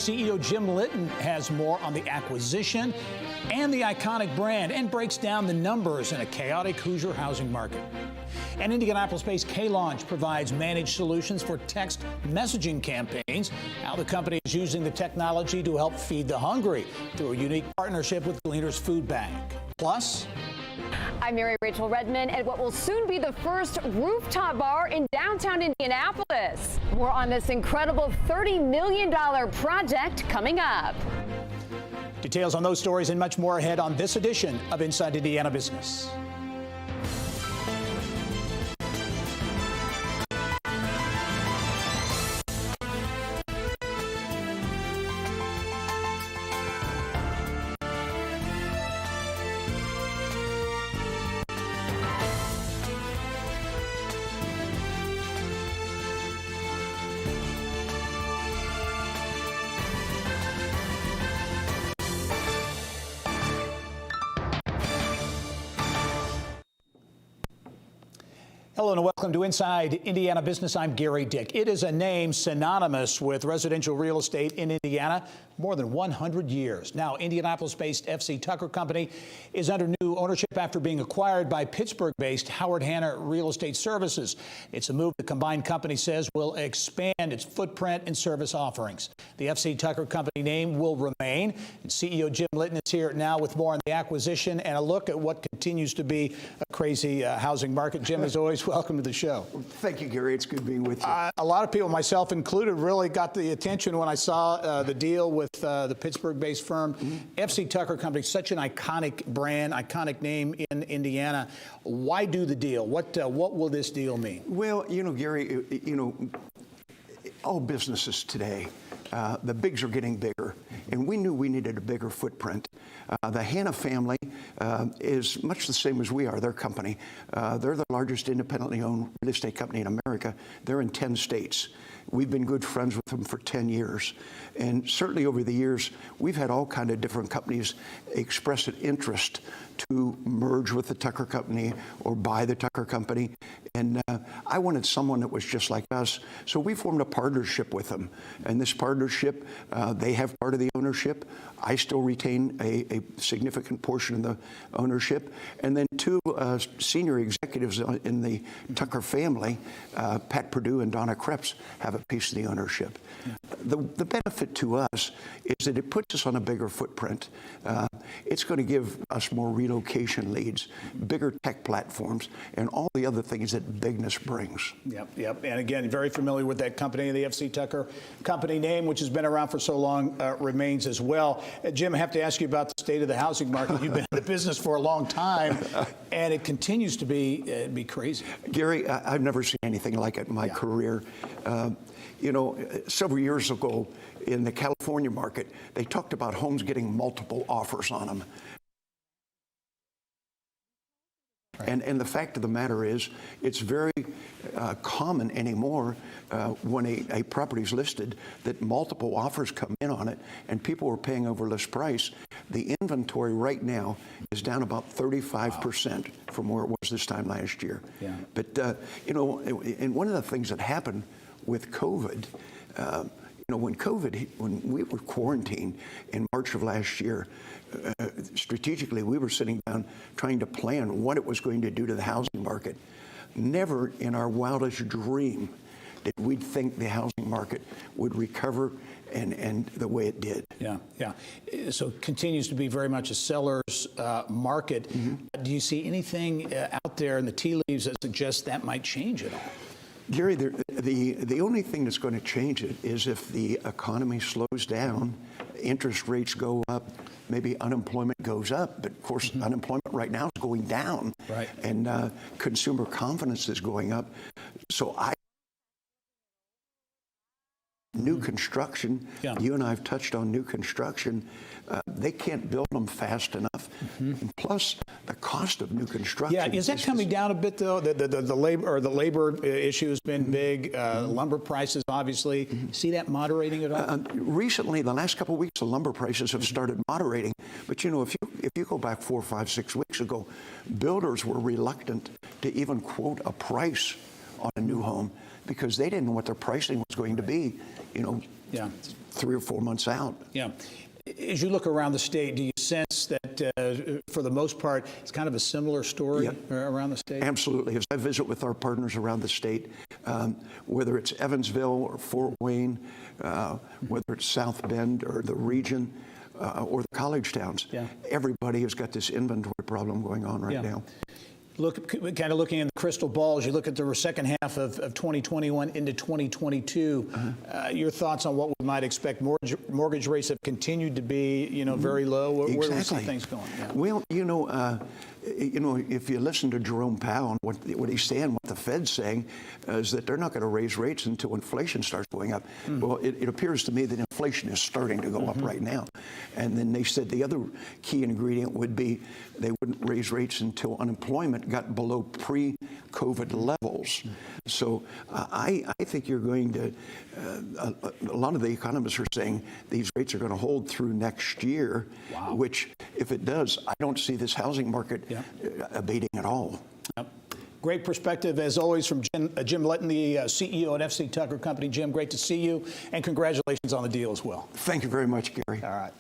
CEO Jim Litton has more on the acquisition and the iconic brand and breaks down the numbers in a chaotic Hoosier housing market. And Indianapolis-based K-Launch provides managed solutions for text messaging campaigns. How the company is using the technology to help feed the hungry through a unique partnership with Gleaner's Food Bank. Plus, I'm Mary Rachel Redmond at what will soon be the first rooftop bar in downtown Indianapolis. More on this incredible $30 million project coming up. Details on those stories and much more ahead on this edition of Inside Indiana Business. Hello and welcome to Inside Indiana Business. I'm Gary Dick. It is a name synonymous with residential real estate in Indiana more than 100 years. Now, Indianapolis-based FC Tucker Company is under new ownership after being acquired by Pittsburgh-based Howard Hanna Real Estate Services. It's a move the combined company says will expand its footprint and service offerings. The FC Tucker Company name will remain. And CEO Jim Litton is here now with more on the acquisition and a look at what continues to be a crazy housing market. Jim, as always, welcome to the show. Thank you, Gary. It's good being with you. A lot of people, myself included, really got the attention when I saw the deal with the Pittsburgh-based firm. FC Tucker Company, such an iconic brand, iconic name in Indiana. Why do the deal? What will this deal mean? Well, you know, Gary, all businesses today, the bigs are getting bigger, and we knew we needed a bigger footprint. The Hanna family is much the same as we are, their company. They're the largest independently owned real estate company in America. They're in 10 states. We've been good friends with them for 10 years. And certainly over the years, we've had all kinds of different companies express an interest to merge with the Tucker Company or buy the Tucker Company. And I wanted someone that was just like us. So we formed a partnership with them. And this partnership, they have part of the ownership. I still retain a significant portion of the ownership. And then two senior executives in the Tucker family, Pat Perdue and Donna Krebs, have a piece of the ownership. The benefit to us is that it puts us on a bigger footprint. It's going to give us more relocation leads, bigger tech platforms, and all the other things that bigness brings. Yep. And again, very familiar with that company, the FC Tucker Company name, which has been around for so long, remains as well. Jim, I have to ask you about the state of the housing market. You've been in the business for a long time, and it continues to be crazy. Gary, I've never seen anything like it in my career. You know, several years ago in the California market, they talked about homes getting multiple offers on them. And the fact of the matter is, it's very common anymore when a property is listed that multiple offers come in on it and people are paying over list price. The inventory right now is down about 35% from where it was this time last year. Yeah. But, you know, and one of the things that happened with COVID, you know, when we were quarantined in March of last year, strategically, we were sitting down trying to plan what it was going to do to the housing market. Never in our wildest dream did we think the housing market would recover and the way it did. Yeah. So it continues to be very much a seller's market. Do you see anything out there in the tea leaves that suggests that might change at all? Gary, the only thing that's going to change it is if the economy slows down, interest rates go up, maybe unemployment goes up. But of course, unemployment right now is going down, right, and consumer confidence is going up. So new construction, you and I have touched on new construction. They can't build them fast enough. And plus, the cost of new construction. Yeah, is that coming down a bit though? The labor issue has been big. Lumber prices, obviously. See that moderating at all? Recently, the last couple of weeks, the lumber prices have started moderating. But you know, if you go back 4, 5, 6 weeks ago, builders were reluctant to even quote a price on a new home because they didn't know what their pricing was going to be. You know, Yeah. 3 or 4 months out. Yeah. As you look around the state, do you sense that, for the most part, it's kind of a similar story around the state? Absolutely. As I visit with our partners around the state, whether it's Evansville or Fort Wayne, whether it's South Bend or the region, or the college towns, everybody has got this inventory problem going on right now. Kind of looking in the crystal ball, as you look at the second half of 2021 into 2022, your thoughts on what we might expect? Mortgage rates have continued to be, very low. Where do we see things going? Yeah. Well, if you listen to Jerome Powell, and what he's saying, what the Fed's saying, is that they're not going to raise rates until inflation starts going up. Well, it appears to me that inflation is starting to go up right now. And then they said the other key ingredient would be they wouldn't raise rates until unemployment got below pre-COVID levels. So I think you're going to, a lot of the economists are saying these rates are going to hold through next year, which if it does, I don't see this housing market abating at all. Great perspective, as always, from Jim Letton, the CEO at FC Tucker Company. Jim, great to see you, and congratulations on the deal as well. Thank you very much, Gary. All right.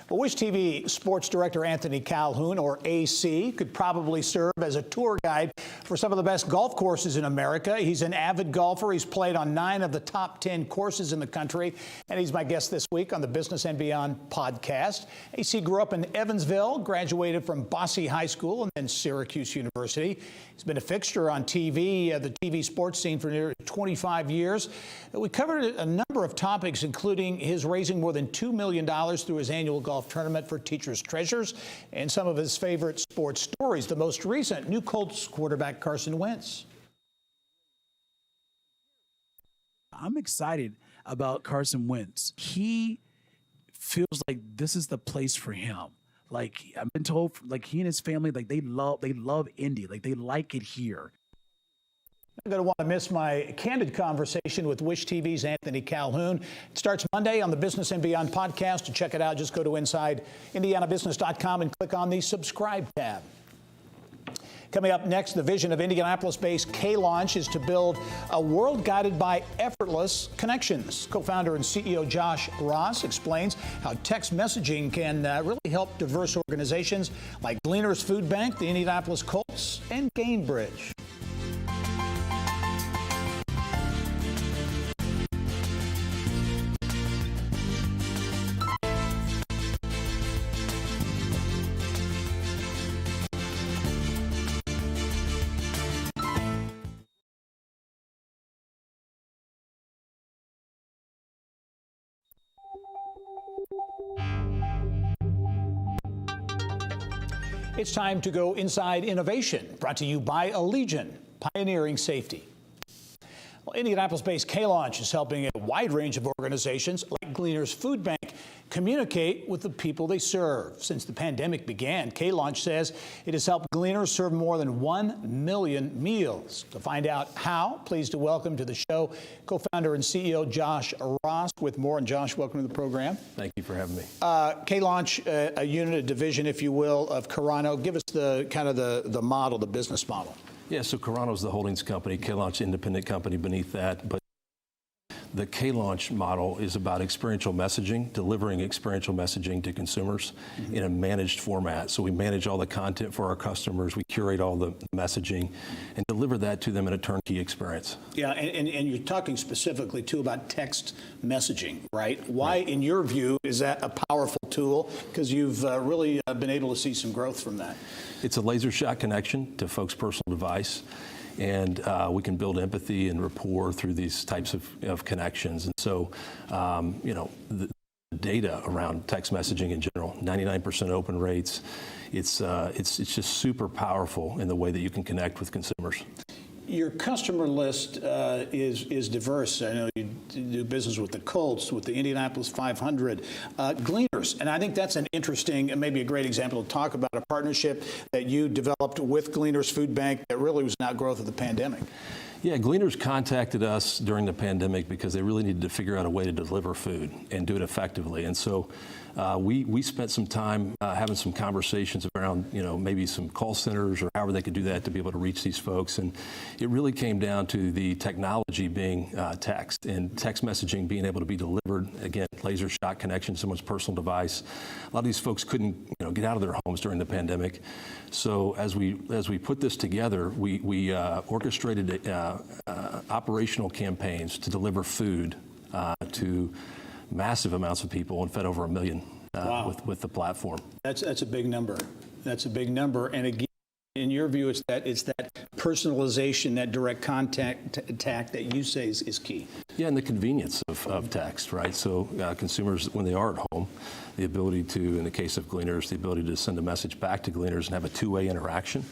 Well, Wish TV sports director Anthony Calhoun, or AC, could probably serve as a tour guide for some of the best golf courses in America. He's an avid golfer. He's played on 9 of the top 10 courses in the country, and he's my guest this week on the Business and Beyond podcast. AC grew up in Evansville, graduated from Bosse High School and then Syracuse University. He's been a fixture on TV, the TV sports scene, for nearly 25 years. We covered a number of topics, including his raising more than $2 million through his annual golf tournament for Teachers Treasures, and some of his favorite sports stories. The most recent, new Colts quarterback Carson Wentz. I'm excited about Carson Wentz. He feels like this is the place for him. Like, I've been told, like, he and his family, like, they love Indy. Like, they like it here. I'm going to want to miss my candid conversation with Wish TV's Anthony Calhoun. It starts Monday on the Business and Beyond podcast. To check it out, just go to InsideIndianaBusiness.com and click on the subscribe tab. Coming up next, the vision of Indianapolis-based K-Launch is to build a world guided by effortless connections. Co-founder and CEO Josh Ross explains how text messaging can really help diverse organizations like Gleaners Food Bank, the Indianapolis Colts, and Gainbridge. It's time to go inside innovation, brought to you by Allegiant, pioneering safety. Well, Indianapolis-based K-Launch is helping a wide range of organizations like Gleaners Food Bank communicate with the people they serve. Since the pandemic began, K-Launch says it has helped Gleaners serve more than 1 million meals. To find out how, pleased to welcome to the show co-founder and CEO Josh Ross with more. And Josh, welcome to the program. Thank you for having me. K-Launch, a unit, a division, if you will, of Carano. Give us the kind of the model, the business model. Yeah, so Carano's the holdings company, K-Launch independent company beneath that. But the K-Launch model is about experiential messaging, delivering experiential messaging to consumers in a managed format. So we manage all the content for our customers, we curate all the messaging, and deliver that to them in a turnkey experience. Yeah, and you're talking specifically, too, about text messaging, right? Why, in your view, is that a powerful tool? Because you've really been able to see some growth from that. It's a laser shot connection to folks' personal device. And we can build empathy and rapport through these types of connections. And so, the data around text messaging in general, 99% open rates, it's just super powerful in the way that you can connect with consumers. Your customer list is diverse. I know you do business with the Colts, with the Indianapolis 500, Gleaners, and I think that's an interesting and maybe a great example to talk about a partnership that you developed with Gleaners Food Bank that really was an outgrowth of the pandemic. Yeah, Gleaners contacted us during the pandemic because they really needed to figure out a way to deliver food and do it effectively. And so we spent some time having some conversations around, maybe some call centers or however they could do that to be able to reach these folks. And it really came down to the technology being text, and text messaging being able to be delivered, again, laser shot connection to someone's personal device. A lot of these folks couldn't get out of their homes during the pandemic. So as we put this together, we orchestrated operational campaigns to deliver food to massive amounts of people and fed over 1 million with the platform. That's a big number. That's a big number. And again, in your view, it's that personalization, that direct contact that you say is key. Yeah, and the convenience of text, right? So consumers, when they are at home, the ability to, in the case of Gleaners, the ability to send a message back to Gleaners and have a two-way interaction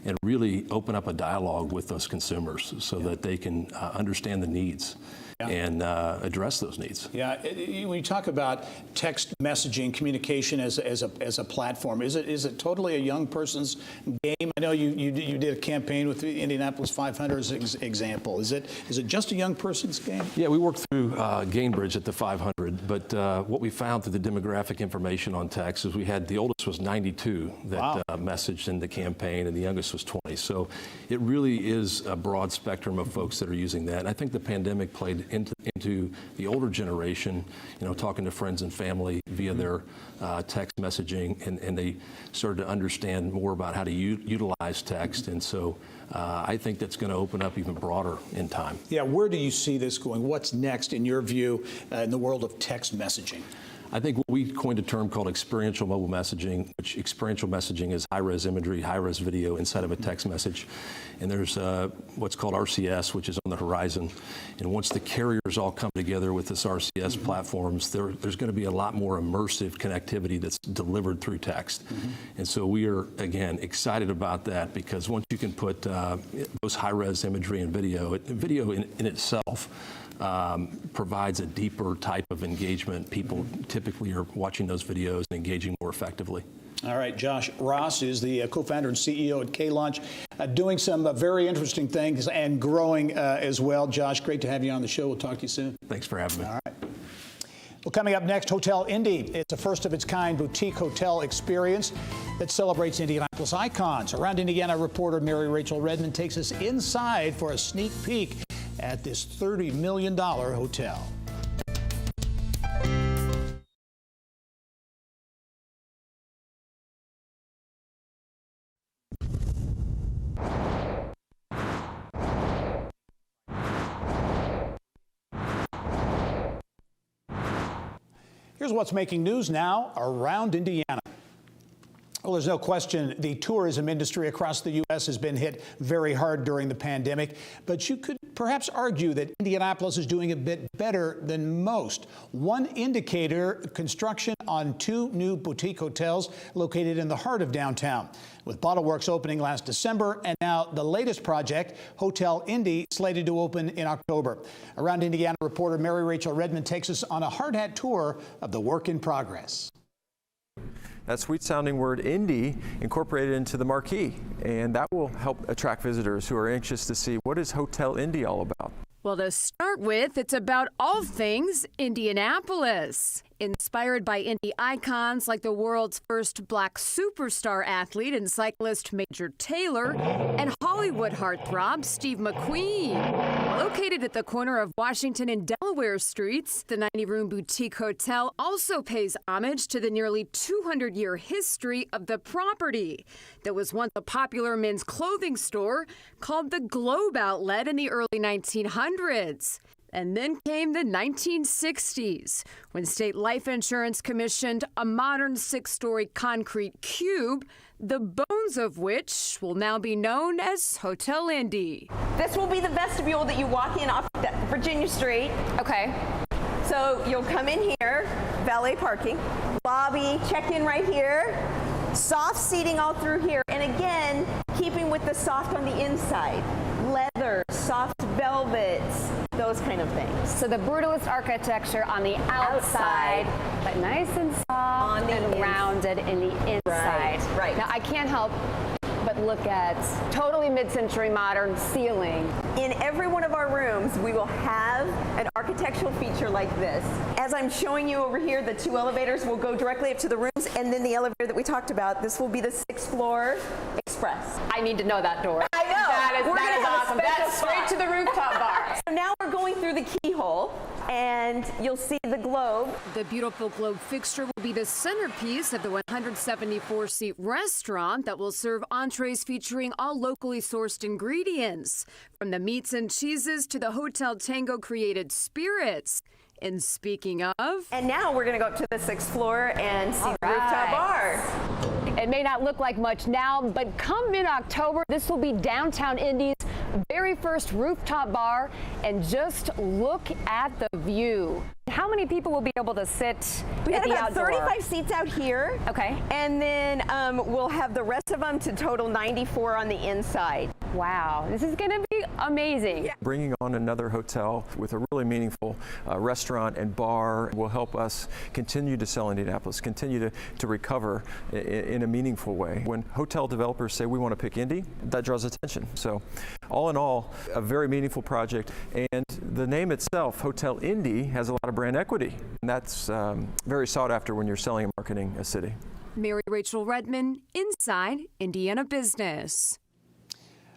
and really open up a dialogue with those consumers so that they can understand the needs and address those needs. Yeah, when you talk about text messaging, communication as a platform, is it totally a young person's game? I know you did a campaign with the Indianapolis 500 as an example. Is it just a young person's game? Yeah, we worked through Gainbridge at the 500, but what we found through the demographic information on text is we had the oldest was 92 that messaged in the campaign, and the youngest was 20. So it really is a broad spectrum of folks that are using that. And I think the pandemic played into the older generation, talking to friends and family via their text messaging, and they started to understand more about how to utilize text. And so I think that's going to open up even broader in time. Yeah, where do you see this going? What's next, in your view, in the world of text messaging? I think we coined a term called experiential mobile messaging, which experiential messaging is high-res imagery, high-res video inside of a text message. And there's what's called RCS, which is on the horizon. And once the carriers all come together with this RCS platforms, there's going to be a lot more immersive connectivity that's delivered through text. And so we are, again, excited about that, because once you can put those high-res imagery and video in itself provides a deeper type of engagement. People typically are watching those videos and engaging more effectively. All right, Josh Ross is the co-founder and CEO at K-Launch, doing some very interesting things and growing as well. Josh, great to have you on the show. We'll talk to you soon. Thanks for having me. All right. Well, coming up next, Hotel Indy. It's a first-of-its-kind boutique hotel experience that celebrates Indianapolis icons. Around Indiana reporter Mary Rachel Redmond takes us inside for a sneak peek at this $30 million hotel. Here's what's making news now around Indiana. Well, there's no question the tourism industry across the U.S. has been hit very hard during the pandemic, but you could perhaps argue that Indianapolis is doing a bit better than most. One indicator, construction on 2 new boutique hotels located in the heart of downtown, with Bottleworks opening last December, and now the latest project, Hotel Indy, slated to open in October. Around Indiana reporter Mary Rachel Redmond takes us on a hard hat tour of the work in progress. That sweet-sounding word Indy incorporated into the marquee, and that will help attract visitors who are anxious to see what is Hotel Indy all about. Well, to start with, it's about all things Indianapolis. Inspired by Indy icons like the world's first black superstar athlete and cyclist Major Taylor and Hollywood heartthrob Steve McQueen. Located at the corner of Washington and Delaware Streets, the 90-room boutique hotel also pays homage to the nearly 200-year history of the property that was once a popular men's clothing store called the Globe Outlet in the early 1900s. And then came the 1960s, when State Life Insurance commissioned a modern 6-story concrete cube, the bones of which will now be known as Hotel Indy. This will be the vestibule that you walk in off Virginia Street. Okay. So you'll come in here, valet parking, lobby, check in right here, soft seating all through here, and again, keeping with the soft on the inside, leather, soft velvets, those kind of things. So the brutalist architecture on the outside, but nice and soft and rounded in the inside. Right. Now, I can't help but look at totally mid-century modern ceiling. In every one of our rooms, we will have an architectural feature like this. As I'm showing you over here, the 2 elevators will go directly up to the rooms, and then the elevator that we talked about, this will be the 6th floor Express. I need to know that door. I know. That We're is gonna have a awesome. special That's straight spot. to the rooftop bar. So now we're going through the keyhole, and you'll see the globe. The beautiful globe fixture will be the centerpiece of the 174-seat restaurant that will serve entrees featuring all locally sourced ingredients, from the meats and cheeses to the Hotel Tango created spirits. And speaking of, And now we're going to go up to the 6th floor and see the rooftop bar. It may not look like much now, but come mid-October, this will be downtown Indy's very first rooftop bar. And just look at the view. How many people will be able to sit We at got the about outdoor? 35 seats out here. Okay. And then we'll have the rest of them to total 94 on the inside. Wow, this is going to be amazing. Bringing on another hotel with a really meaningful restaurant and bar will help us continue to sell Indianapolis, continue to recover in a meaningful way. When hotel developers say we want to pick Indy, that draws attention. So all in all, a very meaningful project. And the name itself, Hotel Indy, has a lot of brand equity. And that's very sought after when you're selling and marketing a city. Mary Rachel Redmond, Inside Indiana Business.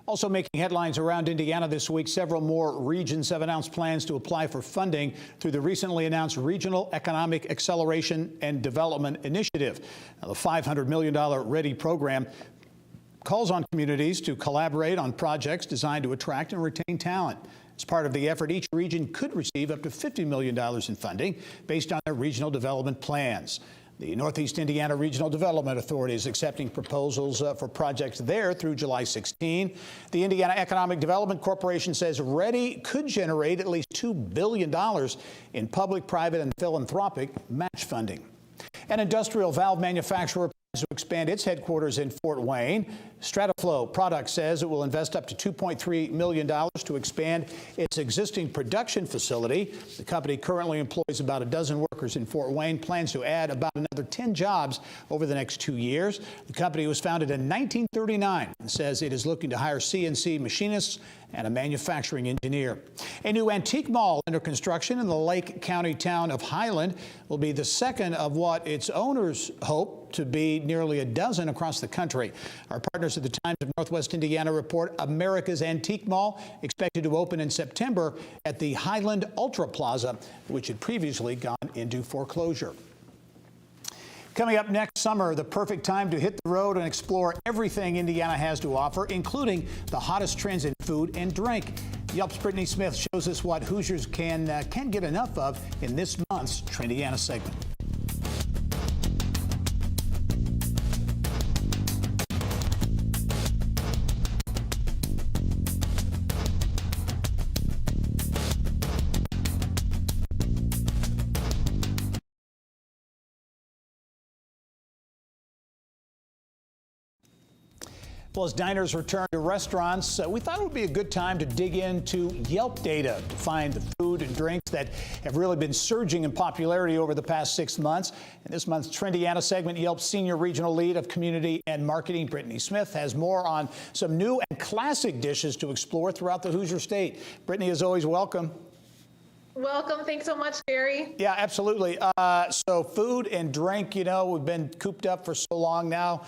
Also making headlines around Indiana this week, several more regions have announced plans to apply for funding through the recently announced Regional Economic Acceleration and Development Initiative. Now, the $500 million READY program calls on communities to collaborate on projects designed to attract and retain talent. As part of the effort, each region could receive up to $50 million in funding based on their regional development plans. The Northeast Indiana Regional Development Authority is accepting proposals for projects there through July 16. The Indiana Economic Development Corporation says READY could generate at least $2 billion in public, private, and philanthropic match funding. An industrial valve manufacturer plans to expand its headquarters in Fort Wayne. Strataflow Products says it will invest up to $2.3 million to expand its existing production facility. The company currently employs about a dozen workers in Fort Wayne, plans to add about another 10 jobs over the next 2 years. The company was founded in 1939 and says it is looking to hire CNC machinists and a manufacturing engineer. A new antique mall under construction in the Lake County town of Highland will be the second of what its owners hope to be nearly a dozen across the country. Our partners at the Times of Northwest Indiana report America's Antique Mall expected to open in September at the Highland Ultra Plaza, which had previously gone into foreclosure. Coming up next summer, the perfect time to hit the road and explore everything Indiana has to offer, including the hottest trends in food and drink. Yelp's Brittany Smith shows us what Hoosiers can't get enough of in this month's Trendiana segment. Well, as diners return to restaurants, we thought it would be a good time to dig into Yelp data to find the food and drinks that have really been surging in popularity over the past 6 months. In this month's Trendiana segment, Yelp's Senior Regional Lead of Community and Marketing, Brittany Smith, has more on some new and classic dishes to explore throughout the Hoosier State. Brittany, as always, welcome. Welcome. Thanks so much, Gary. Yeah, absolutely. So food and drink, you know, we've been cooped up for so long now.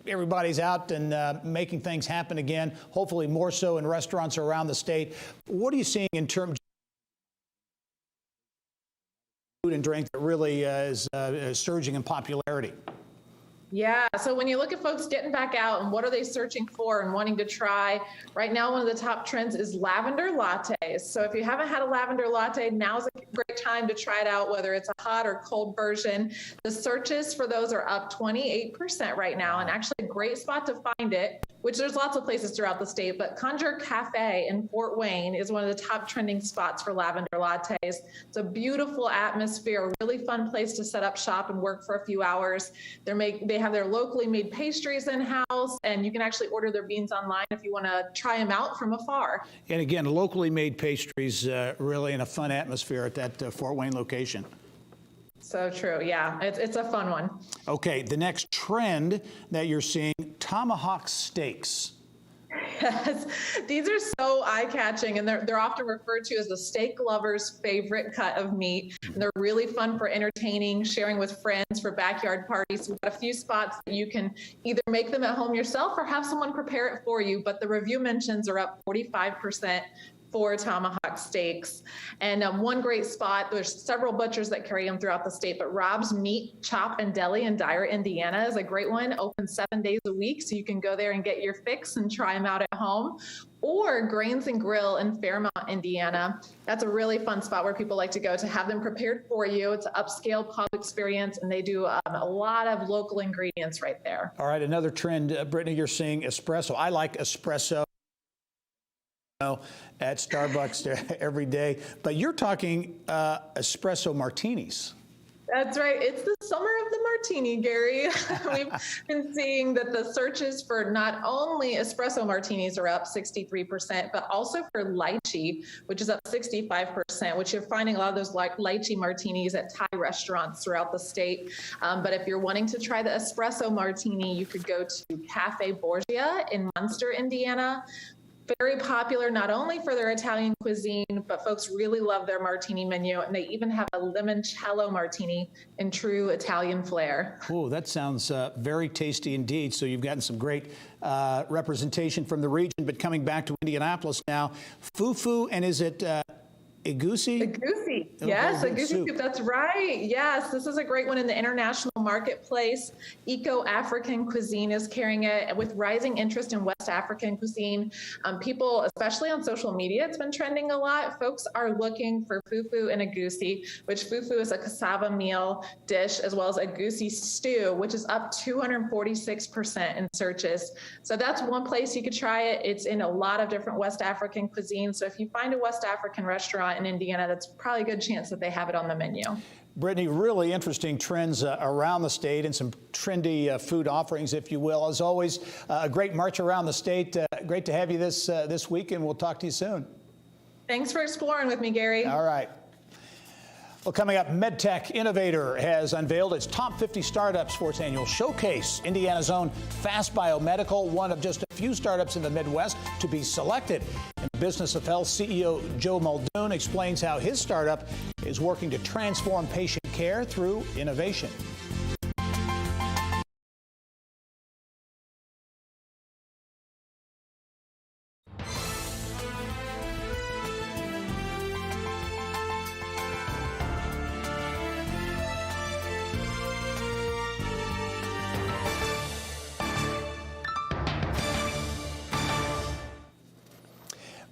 Everybody's out and making things happen again, hopefully more so in restaurants around the state. What are you seeing in terms of food and drink that really is surging in popularity? Yeah, so when you look at folks getting back out and what are they searching for and wanting to try, right now one of the top trends is lavender lattes. So if you haven't had a lavender latte, now's a great time to try it out, whether it's a hot or cold version. The searches for those are up 28% right now, and actually a great spot to find it, which there's lots of places throughout the state, but Conjure Cafe in Fort Wayne is one of the top trending spots for lavender lattes. It's a beautiful atmosphere, a really fun place to set up shop and work for a few hours. They have their locally made pastries in-house, and you can actually order their beans online if you want to try them out from afar. And again, locally made pastries, really in a fun atmosphere at that Fort Wayne location. So true, yeah, it's a fun one. Okay, the next trend that you're seeing, Tomahawk Steaks. Yes, these are so eye-catching, and they're often referred to as the steak lover's favorite cut of meat. And they're really fun for entertaining, sharing with friends, for backyard parties. We've got a few spots that you can either make them at home yourself or have someone prepare it for you. But the review mentions are up 45% for Tomahawk Steaks. And one great spot, there's several butchers that carry them throughout the state, but Rob's Meat, Chop, and Deli in Dyer, Indiana is a great one, open 7 days a week, so you can go there and get your fix and try them out at home. Or Grains and Grill in Fairmont, Indiana. That's a really fun spot where people like to go to have them prepared for you. It's an upscale pub experience, and they do a lot of local ingredients right there. All right, another trend, Brittany, you're seeing espresso. I like espresso at Starbucks every day, but you're talking espresso martinis. That's right. It's the summer of the martini, Gary. We've been seeing that the searches for not only espresso martinis are up 63%, but also for lychee, which is up 65%, which you're finding a lot of those lychee martinis at Thai restaurants throughout the state. But if you're wanting to try the espresso martini, you could go to Cafe Borgia in Munster, Indiana. Very popular, not only for their Italian cuisine, but folks really love their martini menu, and they even have a limoncello martini in true Italian flair. Oh, that sounds very tasty indeed. So you've gotten some great representation from the region, but coming back to Indianapolis now, fufu, and is it egusi? Egusi, yes, egusi soup. That's right. Yes, this is a great one in the international marketplace. Eco-African cuisine is carrying it with rising interest in West African cuisine. People, especially on social media, it's been trending a lot. Folks are looking for fufu and egusi, which fufu is a cassava meal dish, as well as egusi stew, which is up 246% in searches. So that's one place you could try it. It's in a lot of different West African cuisines. So if you find a West African restaurant in Indiana, that's probably a good chance that they have it on the menu. Brittany, really interesting trends around the state and some trendy food offerings, if you will. As always, a great march around the state. Great to have you this week, and we'll talk to you soon. Thanks for exploring with me, Gary. All right. Well, coming up, MedTech Innovator has unveiled its top 50 startups for its annual showcase. Indiana's own Fast Biomedical, one of just a few startups in the Midwest to be selected. And Business of Health CEO Joe Muldoon explains how his startup is working to transform patient care through innovation.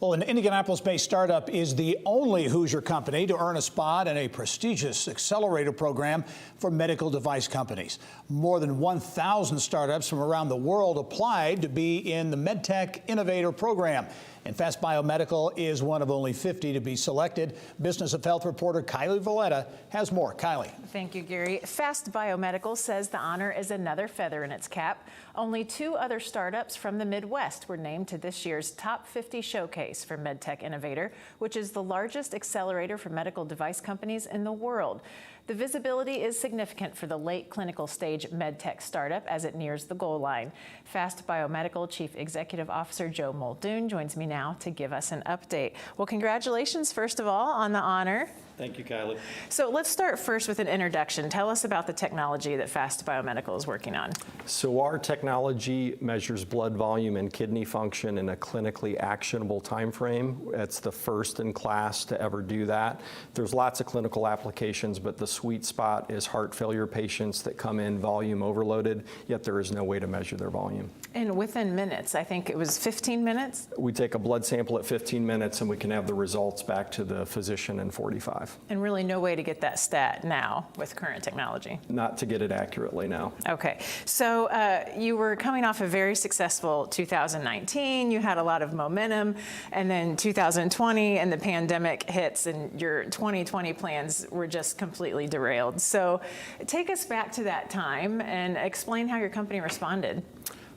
Well, an Indianapolis-based startup is the only Hoosier company to earn a spot in a prestigious accelerator program for medical device companies. More than 1,000 startups from around the world applied to be in the MedTech Innovator program. And Fast Biomedical is one of only 50 to be selected. Business of Health reporter Kylie Valletta has more. Kylie. Thank you, Gary. Fast Biomedical says the honor is another feather in its cap. Only 2 other startups from the Midwest were named to this year's Top 50 Showcase for MedTech Innovator, which is the largest accelerator for medical device companies in the world. The visibility is significant for the late clinical stage MedTech startup as it nears the goal line. Fast Biomedical Chief Executive Officer Joe Muldoon joins me now to give us an update. Well, congratulations, first of all, on the honor. Thank you, Kylie. So let's start first with an introduction. Tell us about the technology that Fast Biomedical is working on. So our technology measures blood volume and kidney function in a clinically actionable time frame. It's the first in class to ever do that. There's lots of clinical applications, but the sweet spot is heart failure patients that come in volume overloaded, yet there is no way to measure their volume. And within minutes, I think it was 15 minutes? We take a blood sample at 15 minutes and we can have the results back to the physician in 45. And really no way to get that stat now with current technology? Not to get it accurately now. Okay, so you were coming off a very successful 2019, you had a lot of momentum, and then 2020 and the pandemic hits and your 2020 plans were just completely derailed. So take us back to that time and explain how your company responded.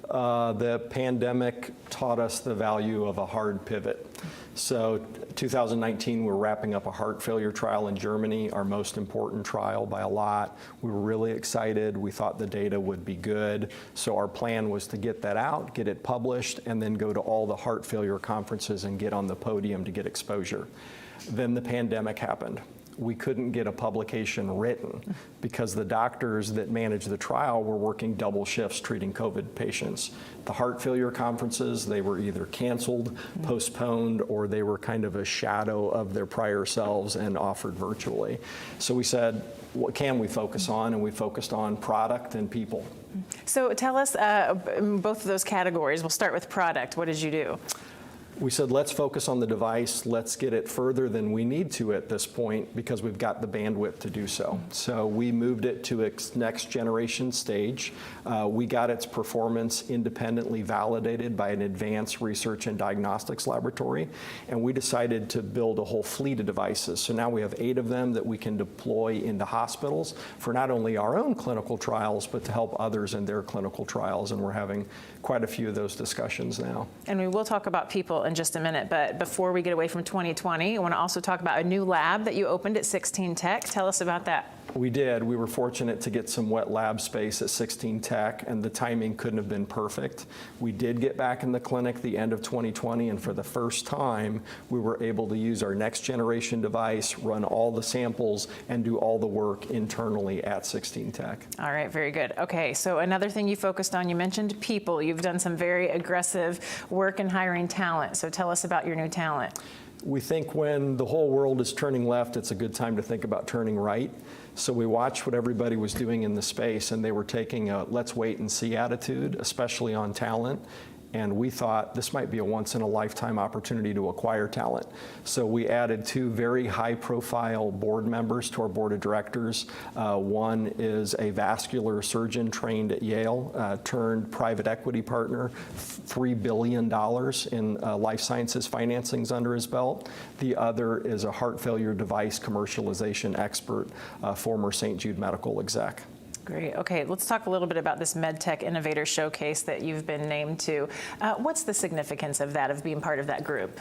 The pandemic taught us the value of a hard pivot. So 2019, we're wrapping up a heart failure trial in Germany, our most important trial by a lot. We were really excited. We thought the data would be good. So our plan was to get that out, get it published, and then go to all the heart failure conferences and get on the podium to get exposure. Then the pandemic happened. We couldn't get a publication written because the doctors that managed the trial were working double shifts treating COVID patients. The heart failure conferences, they were either canceled, postponed, or they were kind of a shadow of their prior selves and offered virtually. So we said, what can we focus on? And we focused on product and people. So tell us, both of those categories, we'll start with product. What did you do? We said, let's focus on the device. Let's get it further than we need to at this point because we've got the bandwidth to do so. So we moved it to its next generation stage. We got its performance independently validated by an advanced research and diagnostics laboratory. And we decided to build a whole fleet of devices. So now we have 8 of them that we can deploy into hospitals for not only our own clinical trials, but to help others in their clinical trials. And we're having quite a few of those discussions now. And we will talk about people in just a minute, but before we get away from 2020, I want to also talk about a new lab that you opened at 16 Tech. Tell us about that. We did. We were fortunate to get some wet lab space at 16 Tech, and the timing couldn't have been perfect. We did get back in the clinic the end of 2020, and for the first time, we were able to use our next generation device, run all the samples, and do all the work internally at 16 Tech. All right, very good. Okay, so another thing you focused on, you mentioned people. You've done some very aggressive work in hiring talent. So tell us about your new talent. We think when the whole world is turning left, it's a good time to think about turning right. So we watched what everybody was doing in the space, and they were taking a let's wait and see attitude, especially on talent. And we thought this might be a once-in-a-lifetime opportunity to acquire talent. So we added 2 very high-profile board members to our board of directors. One is a vascular surgeon trained at Yale, turned private equity partner, $3 billion in life sciences financings under his belt. The other is a heart failure device commercialization expert, former St. Jude medical exec. Great. Okay, let's talk a little bit about this MedTech Innovator Showcase that you've been named to. What's the significance of that, of being part of that group?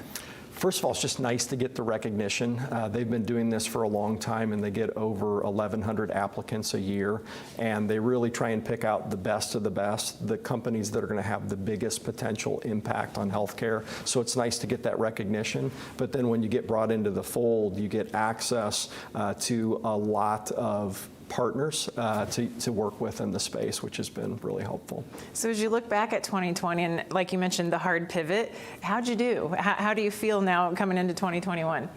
First of all, it's just nice to get the recognition. They've been doing this for a long time, and they get over 1,100 applicants a year, and they really try and pick out the best of the best, the companies that are going to have the biggest potential impact on healthcare. So it's nice to get that recognition, but then when you get brought into the fold, you get access to a lot of partners to work with in the space, which has been really helpful. So as you look back at 2020, and like you mentioned, the hard pivot, how'd you do? How do you feel now coming into 2021?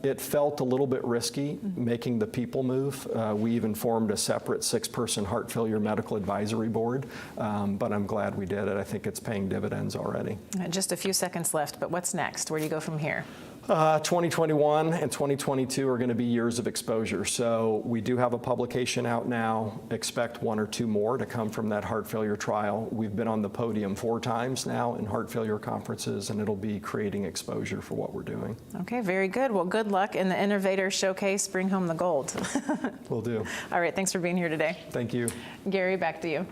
It felt a little bit risky making the people move. We even formed a separate 6-person heart failure medical advisory board, but I'm glad we did it. I think it's paying dividends already. Just a few seconds left, but what's next? Where do you go from here? 2021 and 2022 are going to be years of exposure. So we do have a publication out now. Expect 1 or 2 more to come from that heart failure trial. We've been on the podium 4 times now in heart failure conferences, and it'll be creating exposure for what we're doing. Okay, very good. Well, good luck in the Innovator Showcase. Bring home the gold. Will do. All right, thanks for being here today. Thank you. Gary, back to you.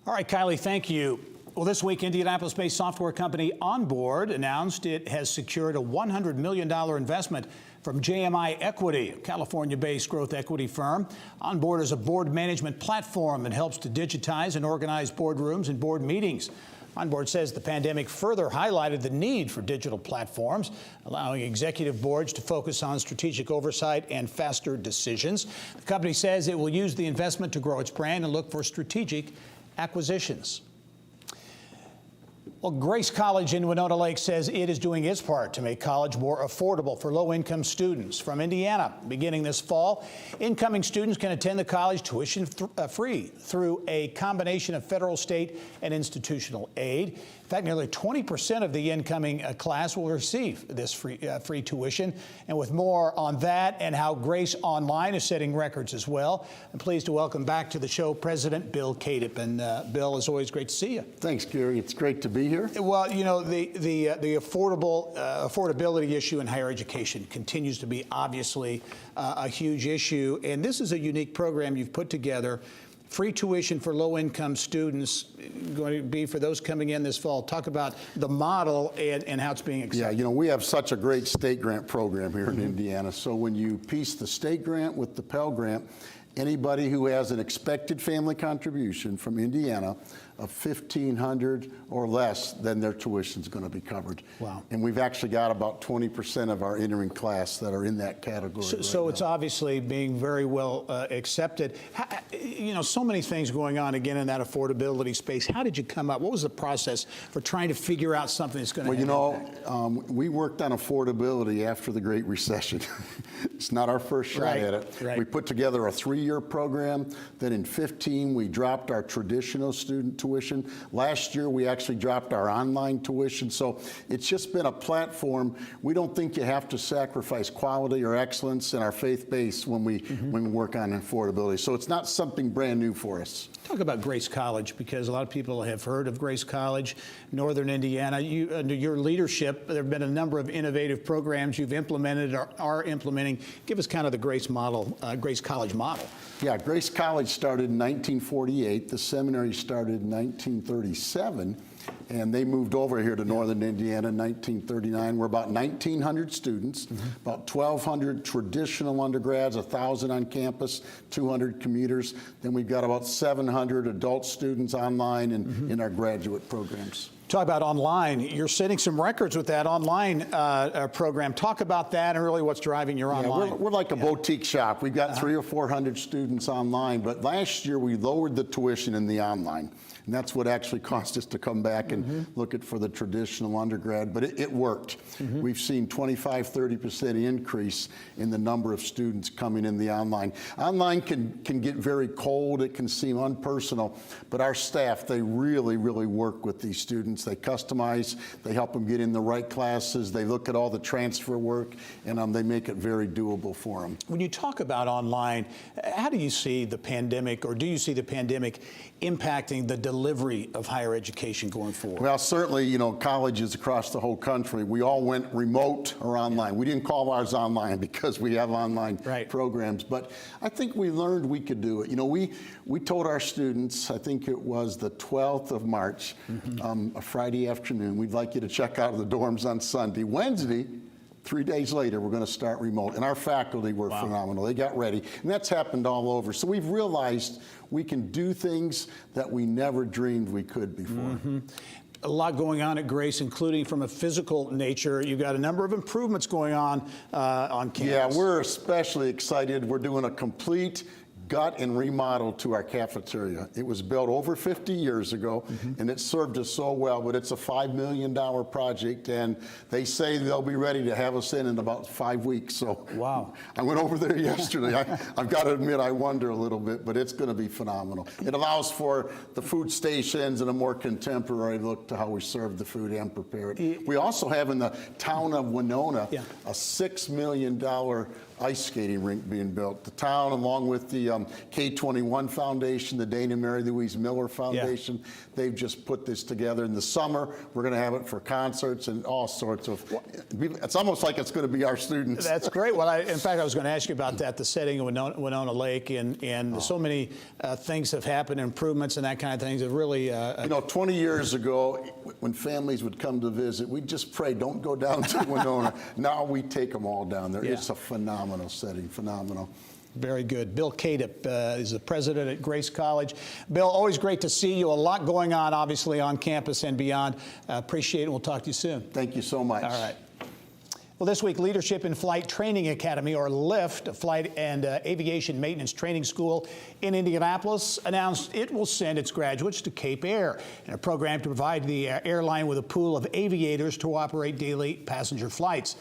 All right, Kylie, thank you. Well, this week, Indianapolis-based software company Onboard announced it has secured a $100 million investment from JMI Equity, a California-based growth equity firm. Onboard is a board management platform that helps to digitize and organize boardrooms and board meetings. Onboard says the pandemic further highlighted the need for digital platforms, allowing executive boards to focus on strategic oversight and faster decisions. The company says it will use the investment to grow its brand and look for strategic acquisitions. Well, Grace College in Winona Lake says it is doing its part to make college more affordable for low-income students. From Indiana, beginning this fall, incoming students can attend the college tuition-free through a combination of federal, state, and institutional aid. In fact, nearly 20% of the incoming class will receive this free tuition. And with more on that and how Grace Online is setting records as well, I'm pleased to welcome back to the show President Bill Kadip. And Bill, it's always great to see you. Thanks, Gary. It's great to be here. Well, you know, the affordability issue in higher education continues to be obviously a huge issue. And this is a unique program you've put together free tuition for low-income students going to be for those coming in this fall. Talk about the model and how it's being accepted. Yeah, you know, we have such a great state grant program here in Indiana. So when you piece the state grant with the Pell Grant, anybody who has an expected family contribution from Indiana of $1,500 or less, then their tuition is going to be covered. Wow. And we've actually got about 20% of our entering class that are in that category. So it's obviously being very well accepted. You know, so many things going on again in that affordability space. How did you come up? What was the process for trying to figure out something that's going to happen? Well, you know, we worked on affordability after the Great Recession. It's not our first shot at it. Right. We put together a 3-year program. Then in 15, we dropped our traditional student tuition. Last year, we actually dropped our online tuition. So it's just been a platform. We don't think you have to sacrifice quality or excellence in our faith base when we work on affordability. So it's not something brand new for us. Talk about Grace College, because a lot of people have heard of Grace College, Northern Indiana. Under your leadership, there have been a number of innovative programs you've implemented or are implementing. Give us kind of the Grace College model. Yeah, Grace College started in 1948. The seminary started in 1937. And they moved over here to Northern Indiana in 1939. We're about 1,900 students, about 1,200 traditional undergrads, 1,000 on campus, 200 commuters. Then we've got about 700 adult students online and in our graduate programs. Talk about online. You're setting some records with that online program. Talk about that and really what's driving your online. We're like a boutique shop. We've got 300 or 400 students online, but last year we lowered the tuition in the online. And that's what actually caused us to come back and look at for the traditional undergrad, but it worked. We've seen 25–30% increase in the number of students coming in the online. Online can get very cold, it can seem unpersonal, but our staff, they really work with these students. They customize, they help them get in the right classes, they look at all the transfer work, and they make it very doable for them. When you talk about online, how do you see the pandemic, or do you see the pandemic impacting the delivery of higher education going forward? Well, certainly, you know, colleges across the whole country, we all went remote or online. We didn't call ours online because we have online programs, but I think we learned we could do it. You know, we told our students, I think it was the 12th of March, a Friday afternoon, we'd like you to check out of the dorms on Sunday. Wednesday, 3 days later, we're going to start remote. And our faculty were phenomenal. They got ready. And that's happened all over. So we've realized we can do things that we never dreamed we could before. A lot going on at Grace, including from a physical nature. You've got a number of improvements going on campus. Yeah, we're especially excited. We're doing a complete gut and remodel to our cafeteria. It was built over 50 years ago, and it served us so well, but it's a $5 million project, and they say they'll be ready to have us in about 5 weeks. So wow. I went over there yesterday. I've got to admit, I wonder a little bit, but it's going to be phenomenal. It allows for the food stations and a more contemporary look to how we serve the food and prepare it. We also have in the town of Winona a $6 million ice skating rink being built. The town, along with the K21 Foundation, the Dana Mary Louise Miller Foundation, they've just put this together. In the summer, we're going to have it for concerts and all sorts of, it's almost like it's going to be our students. That's great. Well, in fact, I was going to ask you about that, the setting of Winona Lake, and so many things have happened, improvements and that kind of things. It really... you know, 20 years ago, when families would come to visit, we'd just pray, don't go down to Winona. Now we take them all down there. It's a phenomenal setting, phenomenal. Very good. Bill Cadup is the president at Grace College. Bill, always great to see you. A lot going on, obviously, on campus and beyond. Appreciate it. We'll talk to you soon. Thank you so much. All right. Well, this week, Leadership in Flight Training Academy, or LIFT, a flight and aviation maintenance training school in Indianapolis, announced it will send its graduates to Cape Air in a program to provide the airline with a pool of aviators to operate daily passenger flights.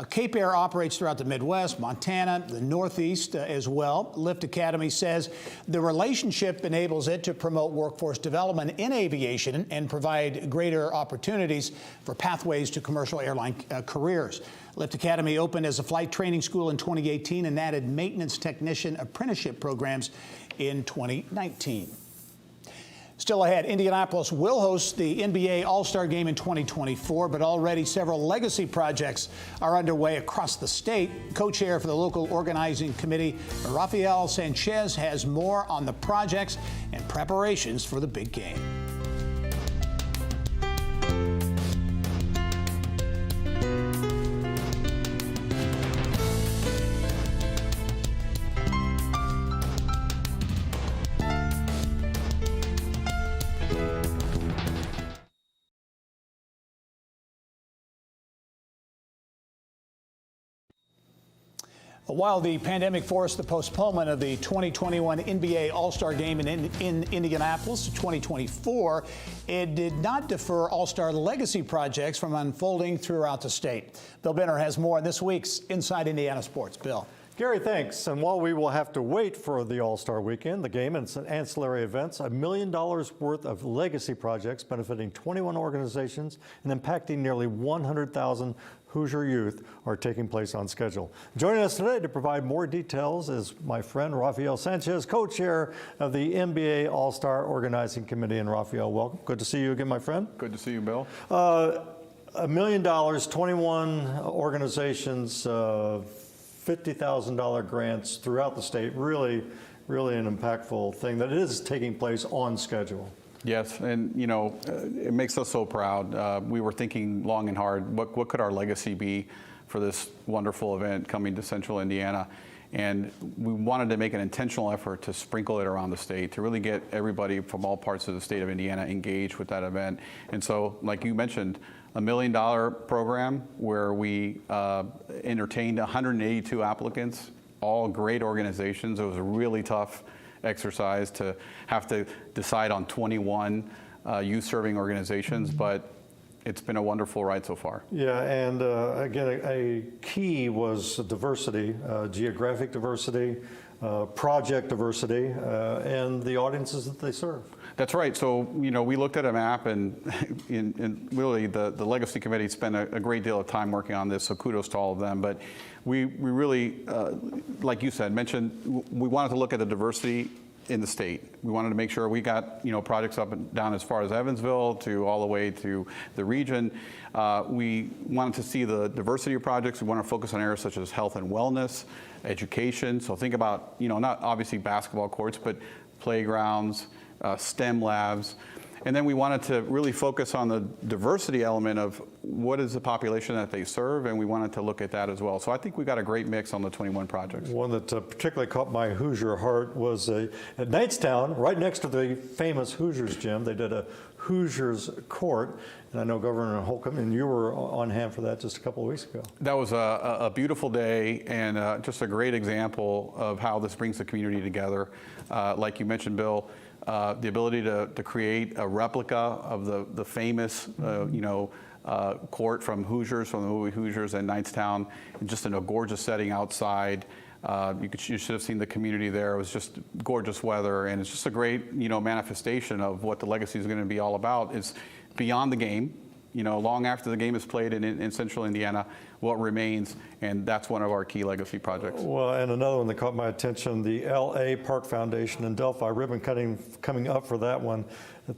Cape Air operates throughout the Midwest, Montana, the Northeast as well. LIFT Academy says the relationship enables it to promote workforce development in aviation and provide greater opportunities for pathways to commercial airline careers. LIFT Academy opened as a flight training school in 2018 and added maintenance technician apprenticeship programs in 2019. Still Still ahead, Indianapolis will host the NBA All-Star Game in 2024, but already several legacy projects are underway across the state. Co-chair for the local organizing committee, Rafael Sanchez, has more on the projects and preparations for the big game. While the pandemic forced the postponement of the 2021 NBA All-Star Game in Indianapolis to 2024, it did not defer All-Star legacy projects from unfolding throughout the state. Bill Benner has more on this week's Inside Indiana Sports. Bill. Gary, thanks. And while we will have to wait for the All-Star Weekend, the game, and some ancillary events, $1 million worth of legacy projects benefiting 21 organizations and impacting nearly 100,000 Hoosier youth are taking place on schedule. Joining us today to provide more details is my friend Rafael Sanchez, co-chair of the NBA All-Star Organizing Committee. And Rafael, welcome. Good to see you again, my friend. Good to see you, Bill. $1 million, 21 organizations, $50,000 grants throughout the state. Really, really an impactful thing that is taking place on schedule. Yes, and you know, it makes us so proud. We were thinking long and hard, what could our legacy be for this wonderful event coming to Central Indiana? And we wanted to make an intentional effort to sprinkle it around the state, to really get everybody from all parts of the state of Indiana engaged with that event. And so, like you mentioned, $1 million program where we entertained 182 applicants, all great organizations. It was a really tough exercise to have to decide on 21 youth-serving organizations, but it's been a wonderful ride so far. Yeah, and again, a key was diversity, geographic diversity, project diversity, and the audiences that they serve. That's right. So, you know, we looked at a map, and really the Legacy Committee spent a great deal of time working on this, so kudos to all of them. But we really, like you said, mentioned, we wanted to look at the diversity in the state. We wanted to make sure we got, you know, projects up and down as far as Evansville to all the way to the region. We wanted to see the diversity of projects. We want to focus on areas such as health and wellness, education. So think about, you know, not obviously basketball courts, but playgrounds, STEM labs. And then we wanted to really focus on the diversity element of what is the population that they serve, and we wanted to look at that as well. So I think we got a great mix on the 21 projects. One that particularly caught my Hoosier heart was at Knightstown, right next to the famous Hoosiers gym. They did a Hoosiers court, and I know Governor Holcomb, and you were on hand for that just a couple of weeks ago. That was a beautiful day, and just a great example of how this brings the community together. Like you mentioned, Bill, the ability to create a replica of the famous, you know, court from Hoosiers, from the movie Hoosiers in Knightstown, just in a gorgeous setting outside. You should have seen the community there. It was just gorgeous weather, and it's just a great, you know, manifestation of what the legacy is going to be all about. It's beyond the game. You know, long after the game is played in Central Indiana, what remains, and that's one of our key legacy projects. Well, and another one that caught my attention, the L.A. Park Foundation in Delphi, ribbon cutting coming up for that one,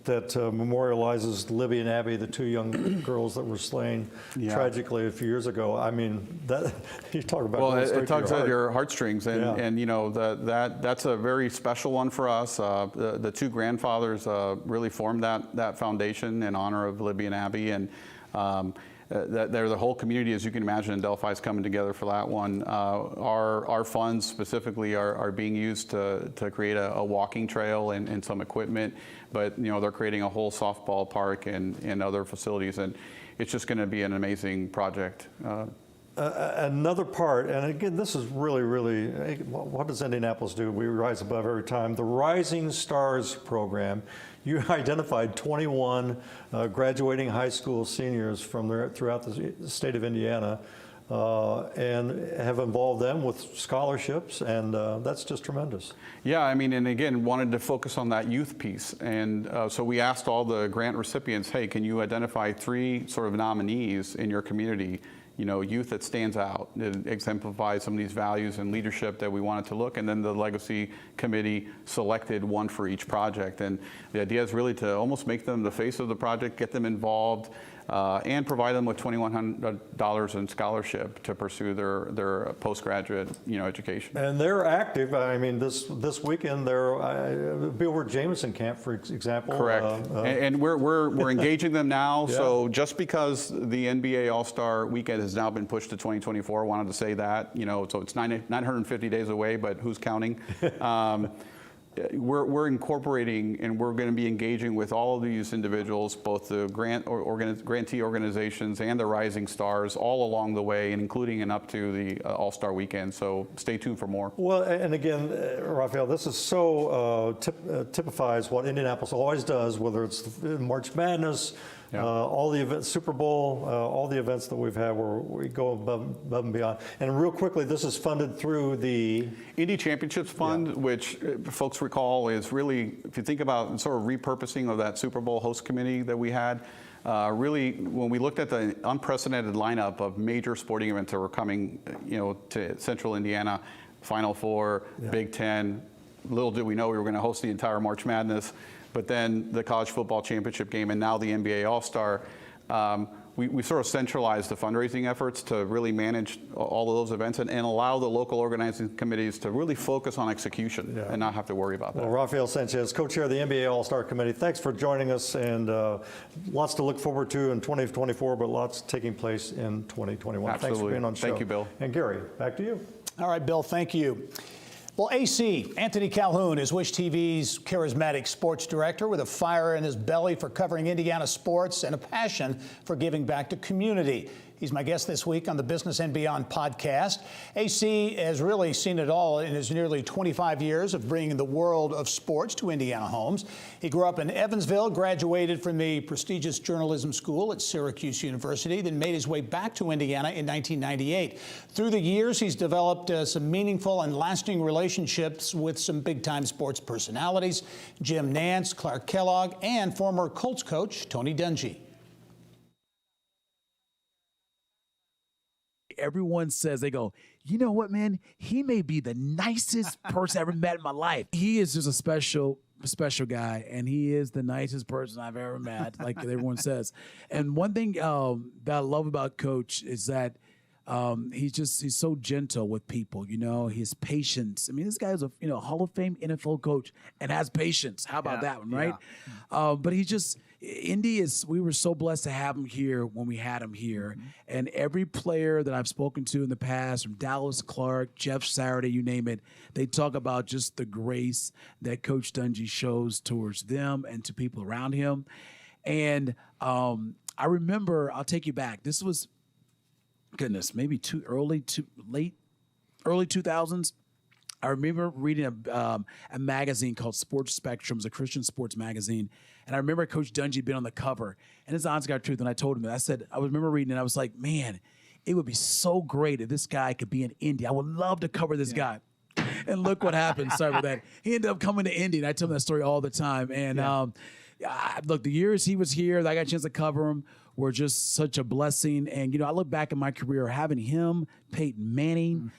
that memorializes Libby and Abby, the two young girls that were slain tragically a few years ago. I mean, that you talk about. Well, it tugs at your heartstrings, and, yeah. and you know that's a very special one for us. The two grandfathers really formed that foundation in honor of Libby and Abby, and the whole community, as you can imagine, in Delphi is coming together for that one. Our funds specifically are being used to create a walking trail and some equipment, but you know they're creating a whole softball park and other facilities, and it's just going to be an amazing project. Another part, and again, this is really, really, what does Indianapolis do? We rise above every time. The Rising Stars program. You identified 21 graduating high school seniors from throughout the state of Indiana and have involved them with scholarships, and that's just tremendous. Yeah, I mean, and again, wanted to focus on that youth piece. And so we asked all the grant recipients, hey, can you identify 3 sort of nominees in your community, youth that stands out, that exemplifies some of these values and leadership that we wanted to look. And then the Legacy Committee selected one for each project. And the idea is really to almost make them the face of the project, get them involved, and provide them with $2,100 in scholarship to pursue their postgraduate, education. And they're active. I mean, this weekend they're Billboard Jameson Camp, for example. Correct. And we're engaging them now. Yeah. So just because the NBA All-Star Weekend has now been pushed to 2024, I wanted to say that. So it's 950 days away, but who's counting? We're incorporating, and we're going to be engaging with all of these individuals, both the grantee organizations and the rising stars, all along the way, and including and up to the All-Star Weekend. So stay tuned for more. Well, and again, Raphael, this is so typifies what Indianapolis always does, whether it's March Madness, all the events, Super Bowl, all the events that we've had where we go above and beyond. And real quickly, this is funded through the Indy Championships Fund, which folks recall is really, if you think about sort of repurposing of that Super Bowl host committee that we had, really when we looked at the unprecedented lineup of major sporting events that were coming, to Central Indiana, Final Four, Big Ten, little did we know we were going to host the entire March Madness. But then the college football championship game and now the NBA All-Star, we sort of centralized the fundraising efforts to really manage all of those events and allow the local organizing committees to really focus on execution and not have to worry about that. Well, Rafael Sanchez, co-chair of the NBA All-Star Committee, thanks for joining us, and lots to look forward to in 2024, but lots taking place in 2021. Absolutely. Thanks for being on the show. Thank you, Bill. And Gary, back to you. All right, Bill, thank you. Well, AC, Anthony Calhoun, is Wish TV's charismatic sports director with a fire in his belly for covering Indiana sports and a passion for giving back to community. He's my guest this week on the Business and Beyond podcast. AC has really seen it all in his nearly 25 years of bringing the world of sports to Indiana homes. He grew up in Evansville, graduated from the prestigious journalism school at Syracuse University, then made his way back to Indiana in 1998. Through the years, he's developed some meaningful and lasting relationships with some big-time sports personalities, Jim Nantz, Clark Kellogg, and former Colts coach Tony Dungy. Everyone says, they go, you know what, man? He may be the nicest person I ever met in my life. He is just a special guy, and he is the nicest person I've ever met, like everyone says. And one thing that I love about Coach is that he's so gentle with people, his patience. I mean, this guy is a Hall of Fame NFL coach and has patience. How about that one, right? Yeah. But Indy we were so blessed to have him here when we had him here. Mm-hmm. And every player that I've spoken to in the past, from Dallas Clark, Jeff Saturday, you name it, they talk about just the grace that Coach Dungy shows towards them and to people around him. And I remember, I'll take you back. This was, maybe early 2000s. I remember reading a magazine called Sports Spectrum, a Christian sports magazine, and I remember Coach Dungy being on the cover. And it's honest God truth, and I told him that. I remember reading it, and I was like, man, it would be so great if this guy could be in Indy. I would love to cover this guy. And look what happened. Sorry about that. He ended up coming to Indy, and I tell him that story all the time. And look, the years he was here, that I got a chance to cover him, were just such a blessing. And, I look back at my career, having him, Peyton Manning,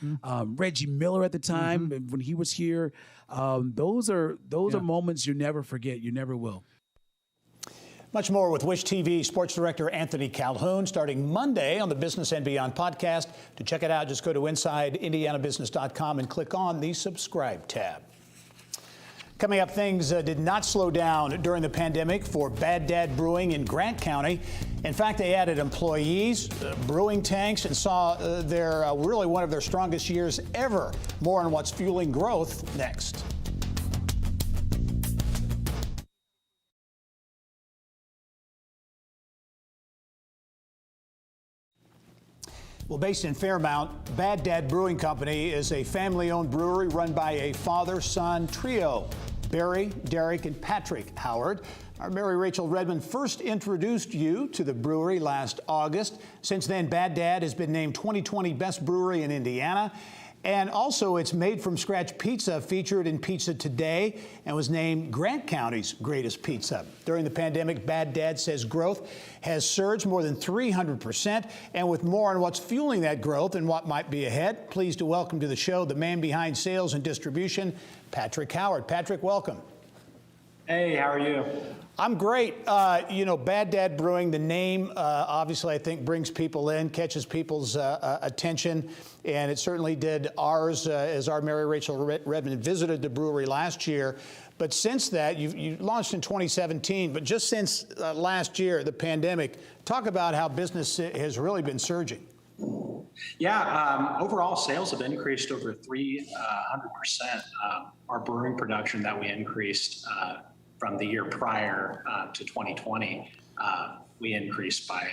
Reggie Miller at the time, when he was here. Those are moments you never forget. You never will. Much more with Wish TV sports director Anthony Calhoun starting Monday on the Business and Beyond podcast. To check it out, just go to InsideIndianaBusiness.com and click on the subscribe tab. Coming up, things did not slow down during the pandemic for Bad Dad Brewing in Grant County. In fact, they added employees, brewing tanks, and saw really one of their strongest years ever. More on what's fueling growth next. Well, based in Fairmount, Bad Dad Brewing Company is a family-owned brewery run by a father-son trio, Barry, Derek, and Patrick Howard. Our Mary Rachel Redmond first introduced you to the brewery last August. Since then, Bad Dad has been named 2020 Best Brewery in Indiana. And also, it's made from scratch pizza featured in Pizza Today and was named Grant County's greatest pizza. During the pandemic, Bad Dad says growth has surged more than 300%. And with more on what's fueling that growth and what might be ahead, pleased to welcome to the show the man behind sales and distribution, Patrick Howard. Patrick, welcome. Hey, how are you? I'm great. You know, Bad Dad Brewing, the name, obviously, I think brings people in, catches people's attention, and it certainly did ours as our Mary Rachel Redmond visited the brewery last year. But since that, you launched in 2017, but just since last year, the pandemic, talk about how business has really been surging. Yeah, overall sales have increased over 300%. Our brewing production that we increased from the year prior to 2020, we increased by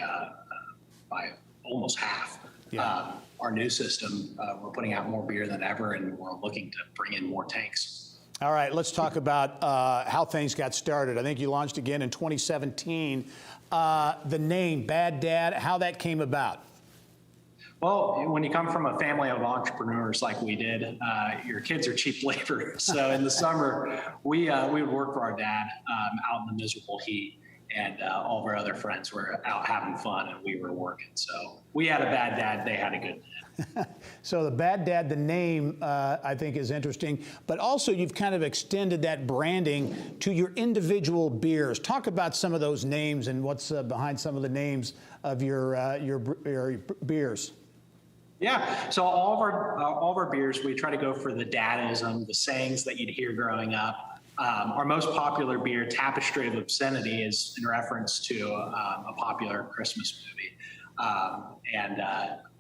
almost half. Yeah. Our new system, we're putting out more beer than ever, and we're looking to bring in more tanks. All right, let's talk about how things got started. I think you launched again in 2017. The name Bad Dad, how that came about. Well, when you come from a family of entrepreneurs like we did, your kids are cheap labor. So in the summer, we would work for our dad out in the miserable heat, and all of our other friends were out having fun, and we were working. So we had a bad dad, they had a good dad. So the Bad Dad, the name, I think is interesting, but also you've kind of extended that branding to your individual beers. Talk about some of those names and what's behind some of the names of your beers. Yeah, so all of our beers, we try to go for the dadism, the sayings that you'd hear growing up. Our most popular beer, Tapestry of Obscenity, is in reference to a popular Christmas movie. And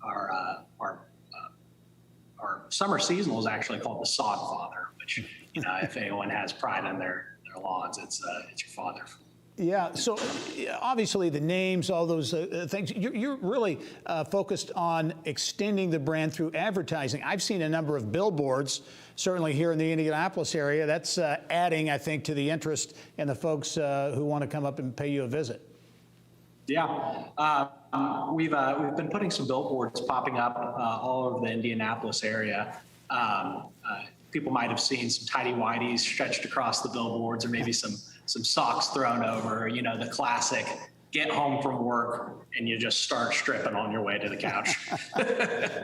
our summer seasonal is actually called the Sod Father, which, you know, if anyone has pride in their lawns, it's your father. Yeah, so obviously the names, all those things, you're really focused on extending the brand through advertising. I've seen a number of billboards, certainly here in the Indianapolis area. That's adding, I think, to the interest in the folks who want to come up and pay you a visit. Yeah, we've been putting some billboards popping up all over the Indianapolis area. People might have seen some tighty-whities stretched across the billboards, or maybe some socks thrown over, you know, the classic get home from work and you just start stripping on your way to the couch.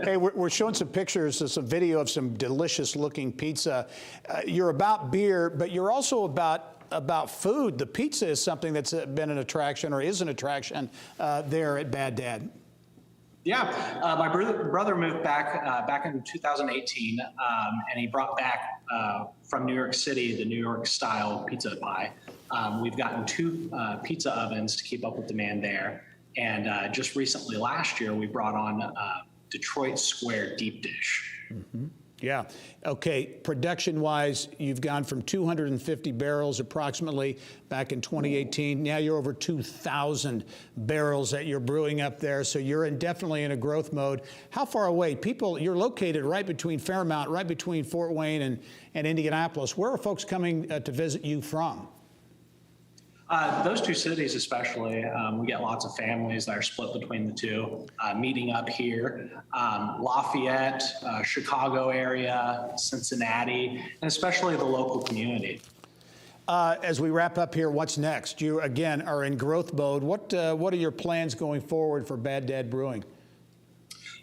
Hey, we're showing some pictures, some video of some delicious looking pizza. You're about beer, but you're also about food. The pizza is something that's been an attraction, or is an attraction there at Bad Dad. Yeah, my brother moved back in 2018, and he brought back from New York City the New York style pizza pie. We've gotten 2 pizza ovens to keep up with demand there, and just recently last year we brought on Detroit Square deep dish. Mm-hmm. Yeah. Okay. Production-wise, you've gone from 250 barrels approximately back in 2018. Now you're over 2,000 barrels that you're brewing up there. So you're definitely in a growth mode. How far away? You're located right between Fairmount, right between Fort Wayne and Indianapolis. Where are folks coming to visit you from? Those 2 cities especially, we get lots of families that are split between the 2, meeting up here. Lafayette, Chicago area, Cincinnati, and especially the local community. As we wrap up here, what's next? You, again, are in growth mode. What are your plans going forward for Bad Dad Brewing?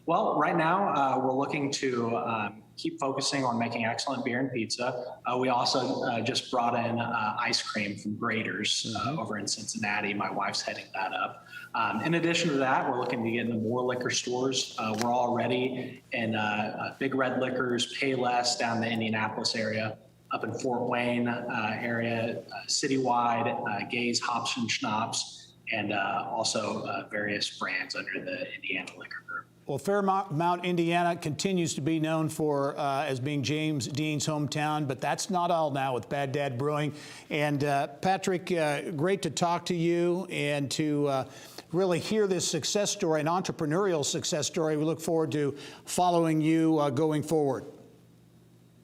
Well, right now, we're looking to keep focusing on making excellent beer and pizza. We also just brought in ice cream from Grader's over in Cincinnati. My wife's heading that up. In addition to that, we're looking to get into more liquor stores. We're already in Big Red Liquors, Payless down the Indianapolis area, up in Fort Wayne area, citywide, Gaze, Hops and Schnapps, and also various brands under the Indiana Liquor Group. Well, Fairmount, Indiana continues to be known for as being James Dean's hometown, but that's not all now with Bad Dad Brewing. And Patrick, great to talk to you and to really hear this success story, an entrepreneurial success story. We look forward to following you going forward.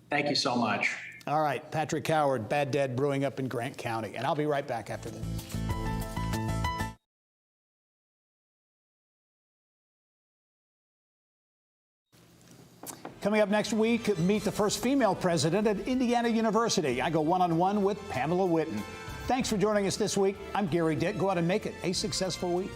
Thank you so much. All right, Patrick Howard, Bad Dad Brewing up in Grant County. And I'll be right back after this. Coming Coming up next week, meet the first female president at Indiana University. I go one-on-one with Pamela Whitten. Thanks for joining us this week. I'm Gary Dick. Go out and make it a successful week.